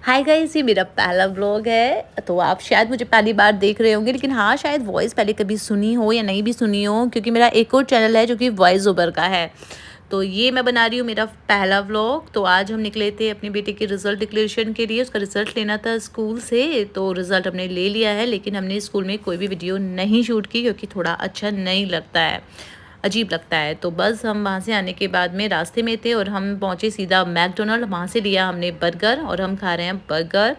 Hi guys, ये मेरा पहला व्लॉग है। तो आप शायद मुझे पहली बार देख रहे होंगे, लेकिन हाँ, शायद वॉइस पहले कभी सुनी हो या नहीं भी सुनी हो, क्योंकि मेरा एक और चैनल है जो कि वॉइस ओवर का है। तो ये मैं बना रही हूँ मेरा पहला व्लॉग। तो आज हम निकले थे अपनी बेटी के रिज़ल्ट डिक्लेरेशन के लिए। उसका रिज़ल्ट लेना था स्कूल से, तो रिज़ल्ट हमने ले लिया है, लेकिन हमने स्कूल में कोई भी वीडियो नहीं शूट की क्योंकि थोड़ा अच्छा नहीं लगता है, अजीब लगता है। तो बस हम वहाँ से आने के बाद में रास्ते में थे और हम पहुँचे सीधा मैकडोनल्ड। वहाँ से लिया हमने बर्गर और हम खा रहे हैं बर्गर।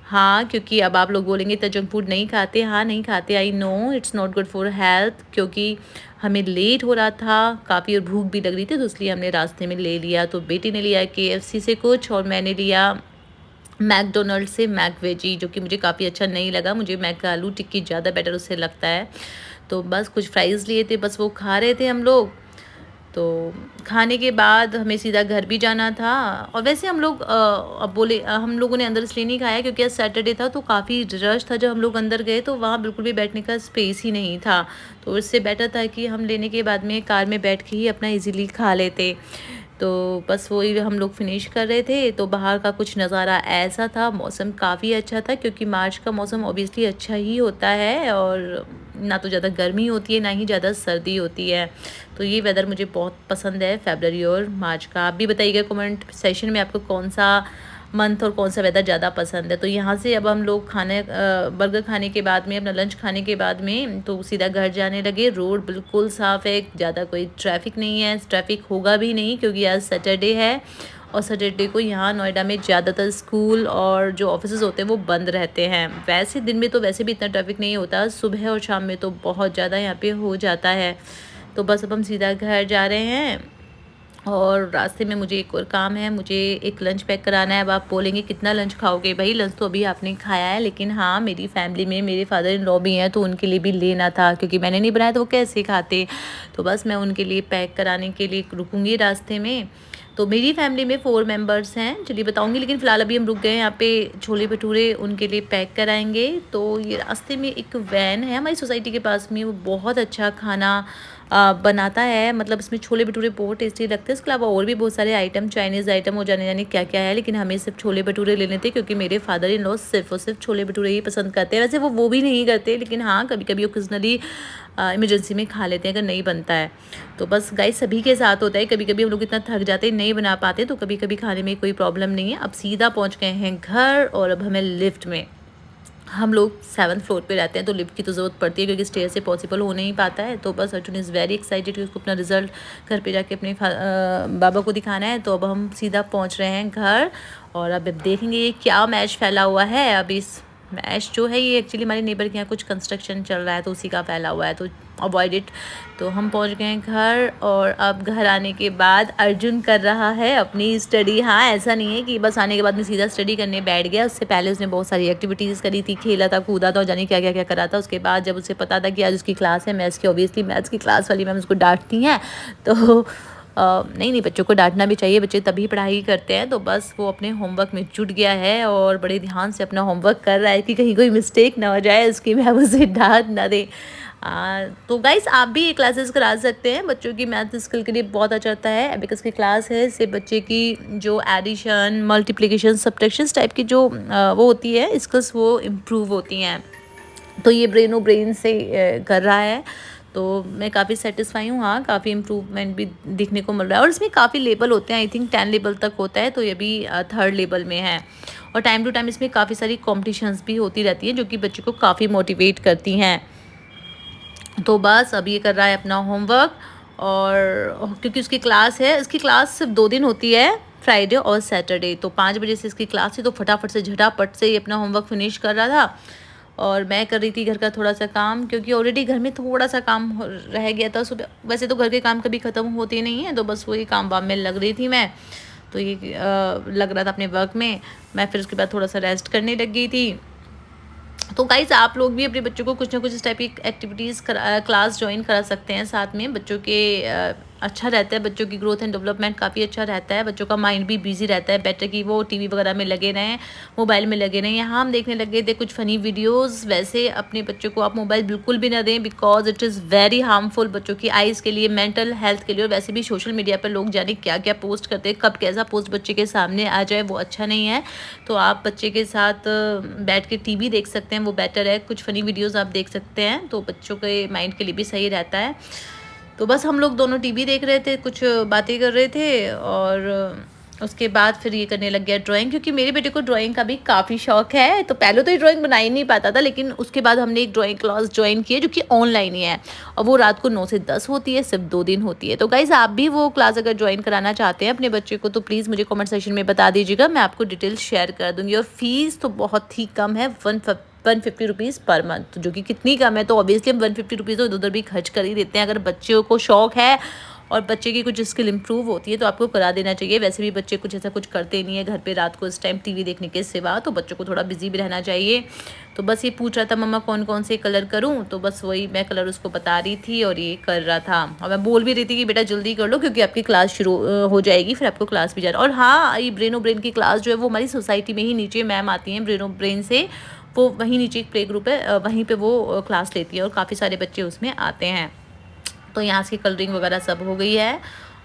हाँ, क्योंकि अब आप लोग बोलेंगे इतना जंक फूड नहीं खाते। हाँ, नहीं खाते, I know it's not good for health, क्योंकि हमें लेट हो रहा था काफ़ी और भूख भी लग रही थी, तो इसलिए हमने रास्ते में ले लिया। तो बेटी ने लिया KFC से कुछ और मैंने लिया मैकडोनल्ड से मैक वेजी, जो कि मुझे काफ़ी अच्छा नहीं लगा। मुझे मैक आलू टिक्की ज़्यादा बेटर उससे लगता है। तो बस कुछ फ्राइज़ लिए थे, बस वो खा रहे थे हम लोग। तो खाने के बाद हमें सीधा घर भी जाना था। और वैसे हम लोग अब बोले हम लोगों ने अंदर इसलिए नहीं खाया क्योंकि आज सैटरडे था, तो काफ़ी रश था। जब हम लोग अंदर गए तो वहाँ बिल्कुल भी बैठने का स्पेस ही नहीं था। तो इससे बेटर था कि हम लेने के बाद में कार में बैठ के ही अपना इजीली खा लेते। तो बस वही हम लोग फिनिश कर रहे थे। तो बाहर का कुछ नज़ारा ऐसा था, मौसम काफ़ी अच्छा था, क्योंकि मार्च का मौसम ऑब्वियसली अच्छा ही होता है और ना तो ज़्यादा गर्मी होती है ना ही ज़्यादा सर्दी होती है। तो ये वेदर मुझे बहुत पसंद है, फरवरी और मार्च का। आप भी बताइएगा कमेंट सेशन में आपको कौन सा मंथ और कौन सा वेदर ज़्यादा पसंद है। तो यहाँ से अब हम लोग बर्गर खाने के बाद में, अपना लंच खाने के बाद में, तो सीधा घर जाने लगे। रोड बिल्कुल साफ़ है, ज़्यादा कोई ट्रैफिक नहीं है, ट्रैफिक होगा भी नहीं क्योंकि आज सैटरडे है। और सैटरडे को यहाँ नोएडा में ज़्यादातर स्कूल और जो ऑफिसेज होते हैं वो बंद रहते हैं। वैसे दिन में तो वैसे भी इतना ट्रैफिक नहीं होता, सुबह और शाम में तो बहुत ज़्यादा यहाँ पे हो जाता है। तो बस अब हम सीधा घर जा रहे हैं और रास्ते में मुझे एक और काम है, मुझे एक लंच पैक कराना है। अब आप बोलेंगे कितना लंच खाओगे? भाई लंच तो अभी आपने खाया है, लेकिन हाँ, मेरी फैमिली में मेरे फादर इन लॉ भी हैं, तो उनके लिए भी लेना था, क्योंकि मैंने नहीं बनाया तो वो कैसे खाते। तो बस मैं उनके लिए पैक कराने के लिए रुकूँगी रास्ते में। तो मेरी फैमिली में 4 मेंबर्स हैं, चलिए बताऊंगी, लेकिन फ़िलहाल अभी हम रुक गए हैं यहाँ पे। छोले भटूरे उनके लिए पैक कराएंगे। तो ये रास्ते में एक वैन है हमारी सोसाइटी के पास में, वो बहुत अच्छा खाना बनाता है। मतलब इसमें छोले भटूरे बहुत टेस्टी लगते हैं। इसके अलावा और भी बहुत सारे आइटम, चाइनीज़ आइटम और जाने जाने क्या क्या है, लेकिन हमें सिर्फ छोले भटूरे लेने थे क्योंकि मेरे फादर इन लॉ सिर्फ और सिर्फ छोले भटूरे ही पसंद करते हैं। वैसे वो भी नहीं करते, लेकिन हाँ, कभी कभी ओकेजनली इमरजेंसी में खा लेते हैं अगर नहीं बनता है। तो बस गाइस सभी के साथ होता है, कभी कभी हम लोग इतना थक जाते हैं नहीं बना पाते, तो कभी कभी खाने में कोई प्रॉब्लम नहीं है। अब सीधा पहुंच गए हैं घर और अब हमें लिफ्ट में, हम लोग 7th फ्लोर पे रहते हैं तो लिफ्ट की तो ज़रूरत पड़ती है क्योंकि स्टेयर से पॉसिबल हो नहीं पाता है। तो बस अर्जुन इज़ वेरी एक्साइटेड कि उसको अपना रिज़ल्ट घर पे जाके अपने बाबा को दिखाना है। तो अब हम सीधा पहुंच रहे हैं घर और अब देखेंगे ये क्या मैच फैला हुआ है। अब इस मैच जो है ये एक्चुअली हमारे नेबर के यहाँ कुछ कंस्ट्रक्शन चल रहा है, तो उसी का फैला हुआ है, तो अवॉइड इट। तो हम पहुंच गए हैं घर और अब घर आने के बाद अर्जुन कर रहा है अपनी स्टडी। हाँ, ऐसा नहीं है कि बस आने के बाद में सीधा स्टडी करने बैठ गया, उससे पहले उसने बहुत सारी एक्टिविटीज़ करी थी, खेला था, कूदा था और जाने क्या क्या क्या करा था। उसके बाद जब उसे पता था कि आज उसकी क्लास है मैथ्स की, ऑब्वियसली मैथ्स की क्लास वाली मैम उसको डांटती हैं, तो नहीं, बच्चों को डांटना भी चाहिए, बच्चे तभी पढ़ाई करते हैं। तो बस वो अपने होमवर्क में जुट गया है और बड़े ध्यान से अपना होमवर्क कर रहा है कि कहीं कोई मिस्टेक ना हो जाए, उसकी मैम उसे डांट ना दे। तो गाइस आप भी ये क्लासेस करा सकते हैं, बच्चों की मैथ स्किल के लिए बहुत अच्छा रहता है। एबिकस की क्लास है, इससे बच्चे की जो एडिशन, मल्टीप्लिकेशन, सब्ट्रैक्शन टाइप की जो वो होती है स्किल्स, वो इम्प्रूव होती हैं। तो ये ब्रेन से कर रहा है, तो मैं काफ़ी सेटिस्फाई हूँ। हाँ, काफ़ी इम्प्रूवमेंट भी देखने को मिल रहा है और इसमें काफ़ी लेवल होते हैं, आई थिंक 10 लेवल तक होता है, तो ये भी 3rd लेवल में है। और टाइम टू टाइम इसमें काफ़ी सारी कॉम्पिटिशन्स भी होती रहती हैं जो कि बच्चे को काफ़ी मोटिवेट करती हैं। तो बस अब ये कर रहा है अपना होमवर्क, और क्योंकि उसकी क्लास है, इसकी क्लास सिर्फ 2 दिन होती है, फ्राइडे और सैटरडे। तो 5 बजे से इसकी क्लास थी, तो फटाफट से झटापट से ये अपना होमवर्क फिनिश कर रहा था और मैं कर रही थी घर का थोड़ा सा काम, क्योंकि ऑलरेडी घर में थोड़ा सा काम रह गया था सुबह। वैसे तो घर के काम कभी ख़त्म होते नहीं हैं, तो बस वही काम वाम में लग रही थी मैं। तो ये लग रहा था अपने वर्क में, मैं फिर उसके बाद थोड़ा सा रेस्ट करने लग गई थी। तो गाइज आप लोग भी अपने बच्चों को कुछ ना कुछ इस टाइप की एक्टिविटीज़ क्लास ज्वाइन करा सकते हैं साथ में। बच्चों के अच्छा रहता है, बच्चों की ग्रोथ एंड डेवलपमेंट काफ़ी अच्छा रहता है, बच्चों का माइंड भी बिजी रहता है। बेटर कि वो टीवी वगैरह में लगे रहें, मोबाइल में लगे रहें। यहाँ हम देखने लगे थे कुछ फ़नी वीडियोस। वैसे अपने बच्चों को आप मोबाइल बिल्कुल भी ना दें, because it is very harmful बच्चों की आइज़ के लिए, मेंटल हेल्थ के लिए। और वैसे भी सोशल मीडिया पर लोग जाने क्या क्या पोस्ट करते हैं, कब कैसा पोस्ट बच्चे के सामने आ जाए, वो अच्छा नहीं है। तो आप बच्चे के साथ बैठ के टीवी देख सकते हैं, वो बेटर है। कुछ फ़नी वीडियोज़ आप देख सकते हैं, तो बच्चों के माइंड के लिए भी सही रहता है। तो बस हम लोग दोनों टीवी देख रहे थे, कुछ बातें कर रहे थे, और उसके बाद फिर ये करने लग गया ड्राइंग, क्योंकि मेरे बेटे को ड्राइंग का भी काफ़ी शौक है। तो पहले तो ये ड्राइंग बना ही नहीं पाता था, लेकिन उसके बाद हमने एक ड्राइंग क्लास ज्वाइन की है जो कि ऑनलाइन ही है, और वो रात को 9 से 10 होती है, सिर्फ 2 दिन होती है। तो गाइज़ आप भी वो क्लास अगर ज्वाइन कराना चाहते हैं अपने बच्चे को, तो प्लीज़ मुझे कमेंट सेक्शन में बता दीजिएगा, मैं आपको डिटेल्स शेयर कर दूँगी। और फीस तो बहुत ही कम है, 150 रुपीज़ पर मंथ, जो कि कितनी कम है। तो ऑब्वियसली हम 150 रुपीज़ तो इधर भी खर्च कर ही देते हैं। अगर बच्चों को शौक है और बच्चे की कुछ स्किल इंप्रूव होती है तो आपको करा देना चाहिए। वैसे भी बच्चे कुछ ऐसा कुछ करते नहीं है घर पे रात को इस टाइम टीवी देखने के सिवा, तो बच्चों को थोड़ा बिजी भी रहना चाहिए। तो बस ये पूछ रहा था मम्मा कौन कौन से कलर करूँ, तो बस वही मैं कलर उसको बता रही थी और ये कर रहा था। और मैं बोल भी रही थी कि बेटा जल्दी कर लो, क्योंकि आपकी क्लास शुरू हो जाएगी, फिर आपको क्लास भी जाना। और हाँ, ये ब्रेनो ब्रेन की क्लास जो है वो हमारी सोसाइटी में ही नीचे मैम आती हैं ब्रेनो ब्रेन से, वो वहीं नीचे एक प्ले ग्रुप है, वहीं पे वो क्लास लेती है और काफ़ी सारे बच्चे उसमें आते हैं। तो यहाँ से कलरिंग वगैरह सब हो गई है,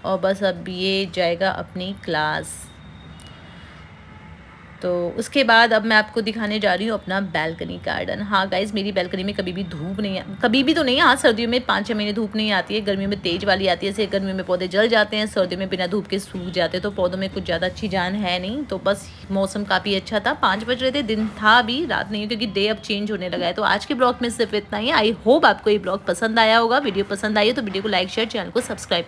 और बस अब ये जाएगा अपनी क्लास। तो उसके बाद अब मैं आपको दिखाने जा रही हूँ अपना बैल्कनी गार्डन। हाँ गाइज़, मेरी बैल्कनी में कभी भी धूप नहीं, कभी भी तो नहीं, हाँ सर्दियों में 5-6 महीने धूप नहीं आती है, गर्मियों में तेज़ वाली आती है। जैसे गर्मियों में पौधे जल जाते हैं, सर्दियों में बिना धूप के सूख जाते हैं, तो पौधों में कुछ ज़्यादा अच्छी जान है नहीं। तो बस मौसम काफ़ी अच्छा था, 5 बज रहे थे, दिन था अभी, रात नहीं, क्योंकि डे अब चेंज होने लगा है। तो आज के ब्लॉग में सिर्फ इतना ही। आई होप आपको ये ब्लॉग पसंद आया होगा। वीडियो पसंद आई हो तो वीडियो को लाइक शेयर, चैनल को सब्सक्राइब